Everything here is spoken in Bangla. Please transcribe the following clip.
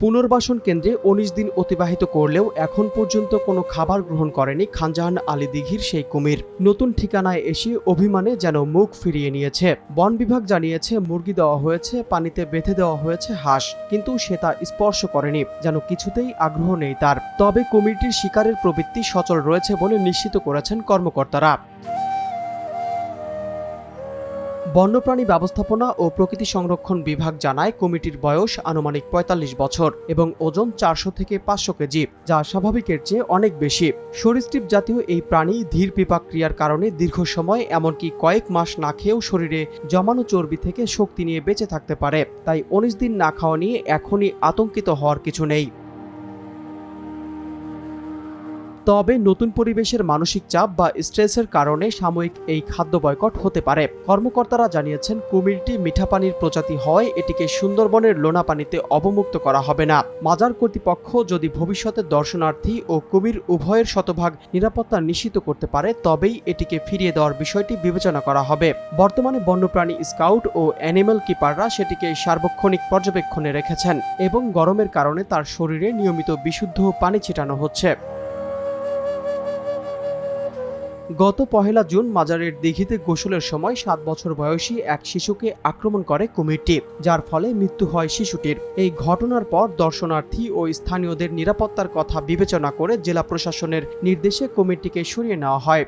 পুনর্বাসন কেন্দ্রে ১৯ দিন অতিবাহিত করলেও এখন পর্যন্ত কোনো খাবার গ্রহণ করেনি খানজাহান আলী দিঘির সেই কুমির। নতুন ঠিকানায় এসে অভিমানে যেন মুখ ফিরিয়ে নিয়েছে। বন বিভাগ জানিয়েছে মুরগি দেওয়া হয়েছে, পানিতে বেঁধে দেওয়া হয়েছে হাঁস, কিন্তু সে তা স্পর্শ করেনি, যেন কিছুতেই আগ্রহ নেই তার। তবে কুমিরটির শিকারের প্রবৃত্তি সচল রয়েছে বলে নিশ্চিত করেছেন কর্মকর্তারা। বন্যপ্রাণী ব্যবস্থাপনা ও প্রকৃতি সংরক্ষণ বিভাগ জানায় কুমিরটির বয়স আনুমানিক ৪৫ বছর এবং ওজন ৪০০ থেকে ৫০০ কেজি, যা স্বাভাবিকের চেয়ে অনেক বেশি। সরীসৃপ জাতীয় এই প্রাণী ধীর বিপাক ক্রিয়ার কারণে দীর্ঘ সময় এমনকি কয়েক মাস না খেয়েও শরীরে জমানো চর্বি থেকে শক্তি নিয়ে বেঁচে থাকতে পারে। তাই ১৯ দিন না খাওয়া নিয়ে এখনই আতঙ্কিত হওয়ার কিছু নেই। তবে নতুন পরিবেশের মানসিক চাপ বা স্ট্রেসের কারণে সাময়িক এই খাদ্য বয়কট হতে পারে। কর্মকর্তারা জানিয়েছেন কুমিরটি মিঠা পানির প্রজাতি হওয়ায় এটিকে সুন্দরবনের লোনা পানিতে অবমুক্ত করা হবে না। মাজার কর্তৃপক্ষ যদি ভবিষ্যতে দর্শনার্থী ও কুমির উভয়ের শতভাগ নিরাপত্তা নিশ্চিত করতে পারে তবেই এটিকে ফিরিয়ে দেওয়ার বিষয়টি বিবেচনা করা হবে। বর্তমানে বন্যপ্রাণী স্কাউট ও অ্যানিম্যাল কিপাররা সেটিকে সার্বক্ষণিক পর্যবেক্ষণে রেখেছেন এবং গরমের কারণে তার শরীরে নিয়মিত বিশুদ্ধ পানি ছিটানো হচ্ছে। গত ১ জুন মাজারের দিঘিতে গোসলের সময় ৭ বছর বয়সী এক শিশুকে আক্রমণ করে কুমিরটি, যার ফলে মৃত্যু হয় শিশুটির। এই ঘটনার পর দর্শনার্থী ও স্থানীয়দের নিরাপত্তার কথা বিবেচনা করে জেলা প্রশাসনের নির্দেশে কুমিরটিকে সরিয়ে নেওয়া হয়।